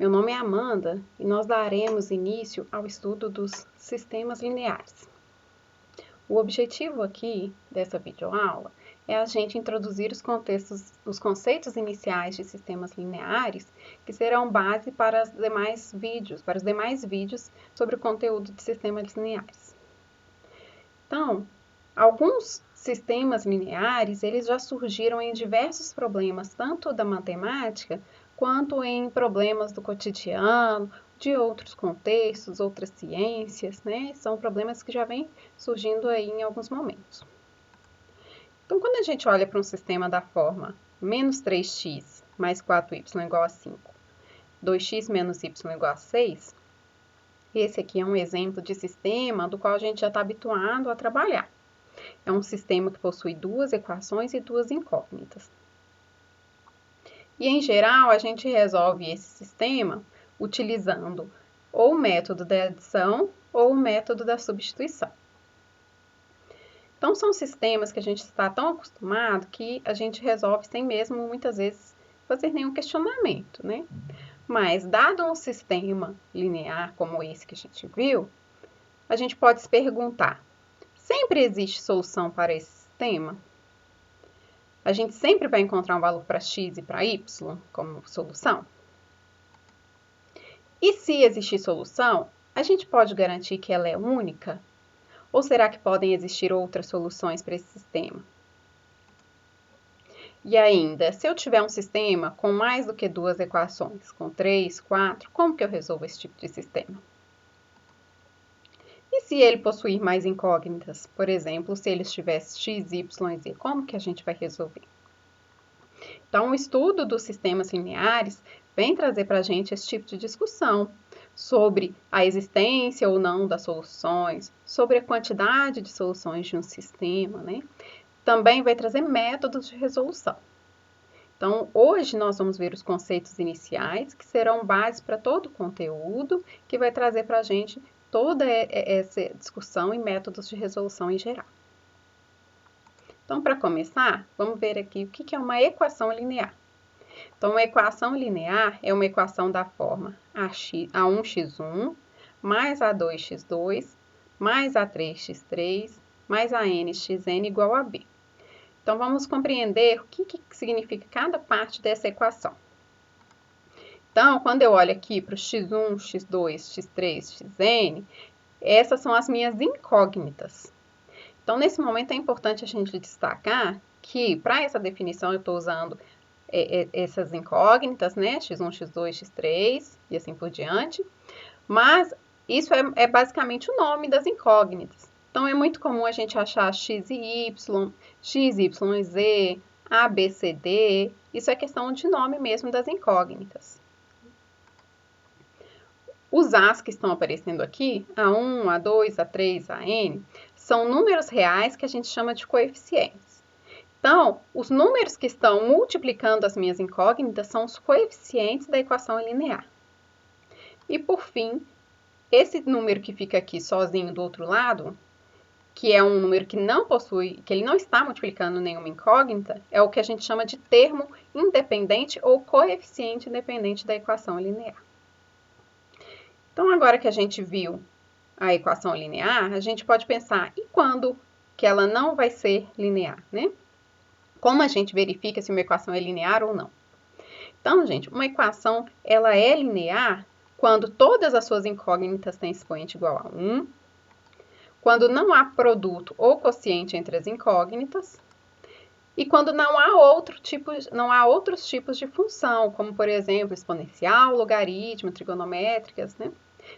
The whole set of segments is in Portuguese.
Meu nome é Amanda e nós daremos início ao estudo dos sistemas lineares. O objetivo aqui dessa videoaula é a gente introduzir os conceitos iniciais de sistemas lineares que serão base para os demais vídeos sobre o conteúdo de sistemas lineares. Então, alguns sistemas lineares, eles já surgiram em diversos problemas, tanto da matemática, quanto em problemas do cotidiano, de outros contextos, outras ciências, né? São problemas que já vêm surgindo aí em alguns momentos. Então, quando a gente olha para um sistema da forma menos 3x mais 4y igual a 5, 2x menos y igual a 6, esse aqui é um exemplo de sistema do qual a gente já está habituado a trabalhar. É um sistema que possui duas equações e duas incógnitas. E, em geral, a gente resolve esse sistema utilizando ou o método da adição ou o método da substituição. Então, são sistemas que a gente está tão acostumado que a gente resolve sem mesmo, muitas vezes, fazer nenhum questionamento, né? Mas, dado um sistema linear como esse que a gente viu, a gente pode se perguntar: sempre existe solução para esse sistema? A gente sempre vai encontrar um valor para x e para y como solução? E se existir solução, a gente pode garantir que ela é única? Ou será que podem existir outras soluções para esse sistema? E ainda, se eu tiver um sistema com mais do que duas equações, com 3, 4, como que eu resolvo esse tipo de sistema? E se ele possuir mais incógnitas? Por exemplo, se ele tivesse x, y e z, como que a gente vai resolver? Então, o estudo dos sistemas lineares vem trazer para a gente esse tipo de discussão sobre a existência ou não das soluções, sobre a quantidade de soluções de um sistema, né? Também vai trazer métodos de resolução. Então, hoje nós vamos ver os conceitos iniciais, que serão base para todo o conteúdo, que vai trazer para a gente toda essa discussão e métodos de resolução em geral. Então, para começar, vamos ver aqui o que é uma equação linear. Então, uma equação linear é uma equação da forma A1x1 mais A2x2 mais A3x3 mais a nxn igual a b. Então, vamos compreender o que significa cada parte dessa equação. Então, quando eu olho aqui para o x1, x2, x3, xn, essas são as minhas incógnitas. Então, nesse momento é importante a gente destacar que, para essa definição, eu estou usando essas incógnitas, né? x1, x2, x3 e assim por diante. Mas isso é basicamente o nome das incógnitas. Então, é muito comum a gente achar x e y, x, y e z, a, b, c, d. Isso é questão de nome mesmo das incógnitas. Os A's que estão aparecendo aqui, A1, A2, A3, AN, são números reais que a gente chama de coeficientes. Então, os números que estão multiplicando as minhas incógnitas são os coeficientes da equação linear. E, por fim, esse número que fica aqui sozinho do outro lado, que é um número que ele não está multiplicando nenhuma incógnita, é o que a gente chama de termo independente ou coeficiente independente da equação linear. Então, agora que a gente viu a equação linear, a gente pode pensar, e quando que ela não vai ser linear, né? Como a gente verifica se uma equação é linear ou não? Então, gente, uma equação, ela é linear quando todas as suas incógnitas têm expoente igual a 1, quando não há produto ou quociente entre as incógnitas, e quando não há outros tipos de função, como, por exemplo, exponencial, logaritmo, trigonométricas, né?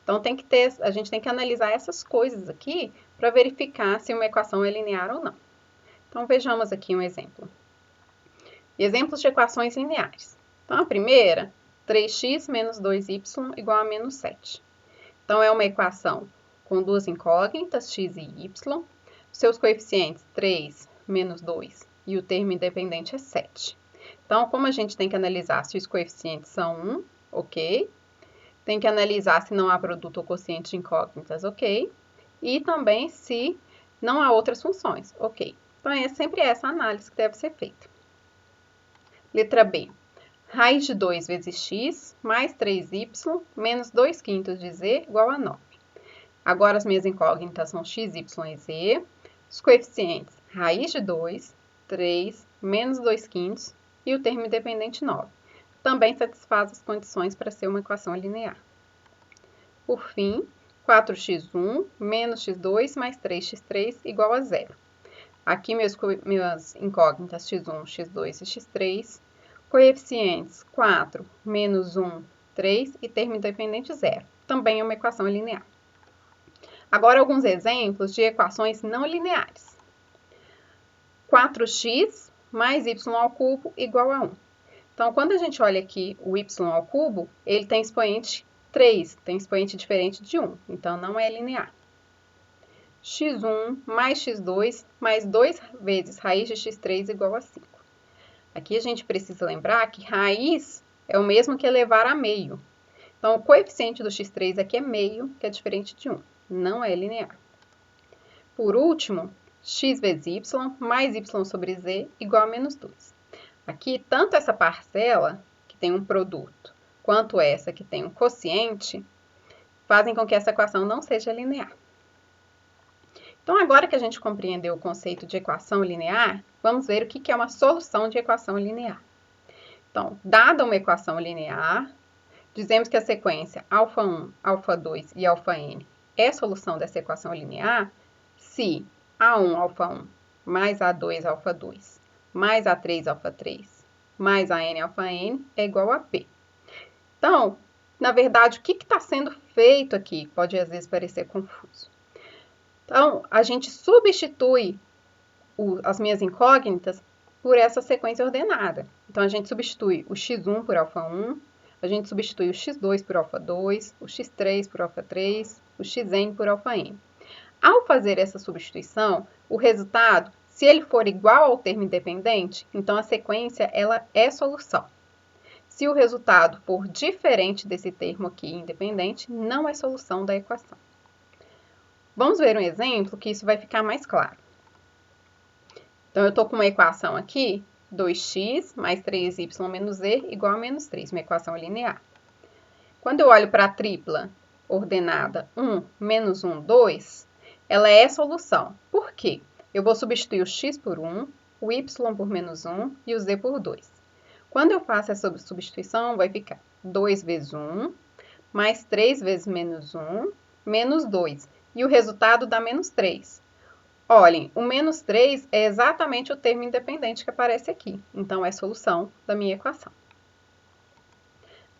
Então, a gente tem que analisar essas coisas aqui para verificar se uma equação é linear ou não. Então, vejamos aqui um exemplo. Exemplos de equações lineares. Então, a primeira, 3x menos 2y igual a menos 7. Então, é uma equação com duas incógnitas, x e y. Seus coeficientes, 3 menos 2 e o termo independente é 7. Então, como a gente tem que analisar se os coeficientes são 1, ok. Tem que analisar se não há produto ou quociente de incógnitas, ok. E também se não há outras funções, ok. Então, é sempre essa análise que deve ser feita. Letra B. raiz de 2 vezes x mais 3y menos 2/5 de z igual a 9. Agora as minhas incógnitas são x, y e z. Os coeficientes raiz de 2, 3, menos 2/5 e o termo independente 9. Também satisfaz as condições para ser uma equação linear. Por fim, 4x1 menos x2 mais 3x3 igual a 0. Aqui minhas incógnitas x1, x2 e x3. Coeficientes 4, menos 1, 3 e termo independente 0. Também é uma equação linear. Agora, alguns exemplos de equações não lineares. 4x mais y ao cubo igual a 1. Então, quando a gente olha aqui o y ao cubo, ele tem expoente 3, tem expoente diferente de 1, então não é linear. x1 mais x2 mais 2 vezes raiz de x3 igual a 5. Aqui a gente precisa lembrar que raiz é o mesmo que elevar a meio. Então, o coeficiente do x3 aqui é meio, que é diferente de 1. Não é linear. Por último, x vezes y mais y sobre z igual a menos 2. Aqui, tanto essa parcela, que tem um produto, quanto essa, que tem um quociente, fazem com que essa equação não seja linear. Então, agora que a gente compreendeu o conceito de equação linear, vamos ver o que é uma solução de equação linear. Então, dada uma equação linear, dizemos que a sequência α1, α2 e αn é a solução dessa equação linear se A1, α1, mais A2, α2, mais A3, α3, mais AN, αn é igual a P. Então, na verdade, o que está sendo feito aqui? Pode, às vezes, parecer confuso. Então, a gente substitui as minhas incógnitas por essa sequência ordenada. Então, a gente substitui o x1 por α1, a gente substitui o x2 por α2, o x3 por α3, o xn por αn. Ao fazer essa substituição, o resultado, se ele for igual ao termo independente, então a sequência ela é solução. Se o resultado for diferente desse termo aqui independente, não é solução da equação. Vamos ver um exemplo que isso vai ficar mais claro. Então, eu estou com uma equação aqui, 2x mais 3y menos z igual a menos 3, uma equação linear. Quando eu olho para a tripla ordenada 1, menos 1, 2, ela é solução. Por quê? Eu vou substituir o x por 1, o y por menos 1 e o z por 2. Quando eu faço essa substituição, vai ficar 2 vezes 1, mais 3 vezes menos 1, menos 2. E o resultado dá menos 3. Olhem, o menos 3 é exatamente o termo independente que aparece aqui. Então, é solução da minha equação.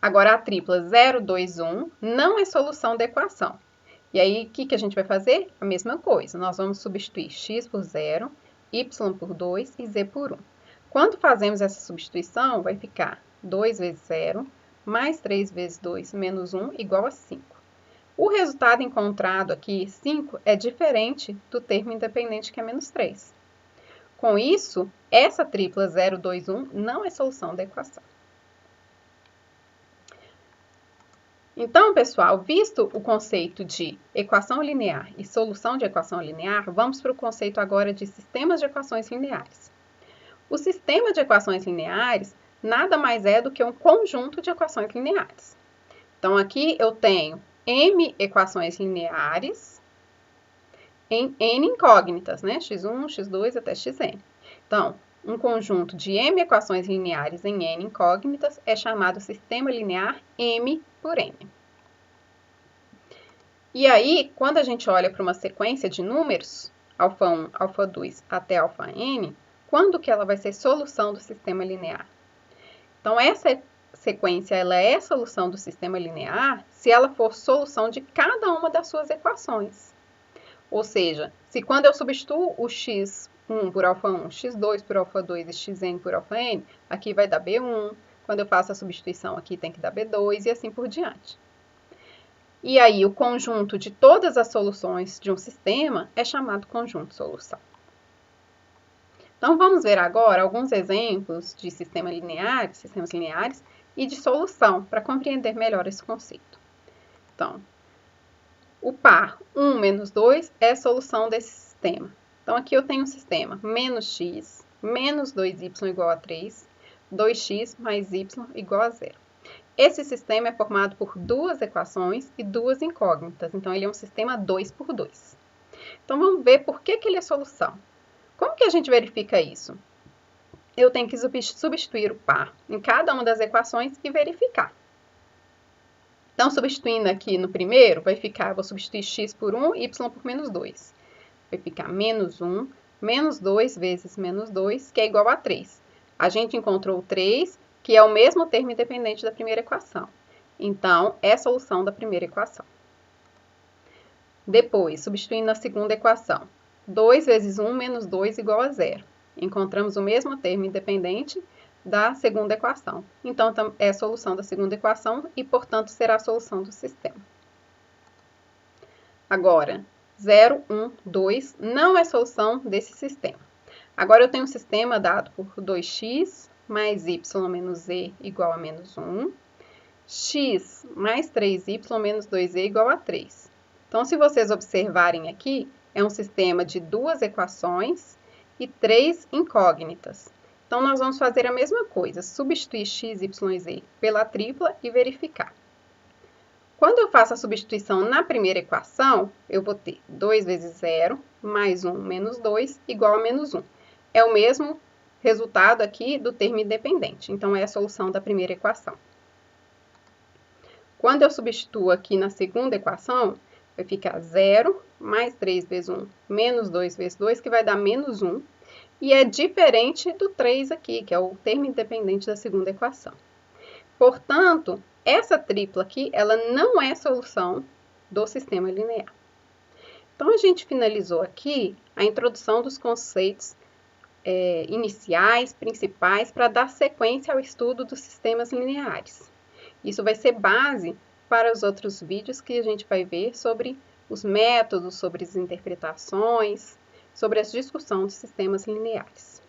Agora, a tripla 0, 2, 1 não é solução da equação. E aí, o que a gente vai fazer? A mesma coisa. Nós vamos substituir x por 0, y por 2 e z por 1. Quando fazemos essa substituição, vai ficar 2 vezes 0, mais 3 vezes 2, menos 1, igual a 5. O resultado encontrado aqui, 5, é diferente do termo independente, que é menos 3. Com isso, essa tripla 0, 2, 1 não é solução da equação. Então, pessoal, visto o conceito de equação linear e solução de equação linear, vamos para o conceito agora de sistemas de equações lineares. O sistema de equações lineares nada mais é do que um conjunto de equações lineares. Então, aqui eu tenho m equações lineares em n incógnitas, né? x1, x2 até xn. Então, um conjunto de m equações lineares em n incógnitas é chamado sistema linear m por n. E aí, quando a gente olha para uma sequência de números, α1, α2 até αn, quando que ela vai ser solução do sistema linear? Então, essa sequência ela é solução do sistema linear se ela for solução de cada uma das suas equações. Ou seja, se quando eu substituo o x1 por α1, x2 por α2 e xn por αn, aqui vai dar b1. Quando eu faço a substituição aqui tem que dar b2 e assim por diante. E aí o conjunto de todas as soluções de um sistema é chamado conjunto solução. Então vamos ver agora alguns exemplos de sistemas lineares e de solução, para compreender melhor esse conceito. Então, o par 1 menos 2 é a solução desse sistema. Então, aqui eu tenho um sistema menos x, menos 2y igual a 3, 2x mais y igual a 0. Esse sistema é formado por duas equações e duas incógnitas, então ele é um sistema 2 por 2. Então vamos ver por que ele é solução. Como que a gente verifica isso? Eu tenho que substituir o par em cada uma das equações e verificar. Então, substituindo aqui no primeiro, vou substituir x por 1, y por menos 2. Vai ficar menos 1, menos 2 vezes menos 2, que é igual a 3. A gente encontrou o 3, que é o mesmo termo independente da primeira equação. Então, é a solução da primeira equação. Depois, substituindo na segunda equação, 2 vezes 1 menos 2 igual a 0. Encontramos o mesmo termo independente da segunda equação. Então, é a solução da segunda equação e, portanto, será a solução do sistema. Agora, 0, 1, 2 não é solução desse sistema. Agora, eu tenho um sistema dado por 2x mais y menos z igual a menos 1, x mais 3y menos 2z igual a 3. Então, se vocês observarem aqui, é um sistema de duas equações e três incógnitas. Então, nós vamos fazer a mesma coisa, substituir x, y e z pela tripla e verificar. Quando eu faço a substituição na primeira equação, eu vou ter 2 vezes 0 mais 1 menos 2 igual a menos 1. É o mesmo resultado aqui do termo independente, então é a solução da primeira equação. Quando eu substituo aqui na segunda equação, vai ficar 0 mais 3 vezes 1 menos 2 vezes 2, que vai dar menos 1. E é diferente do 3 aqui, que é o termo independente da segunda equação. Portanto, essa tripla aqui, ela não é solução do sistema linear. Então, a gente finalizou aqui a introdução dos conceitos iniciais, principais, para dar sequência ao estudo dos sistemas lineares. Isso vai ser base para os outros vídeos que a gente vai ver sobre os métodos, sobre as interpretações, sobre a discussão dos sistemas lineares.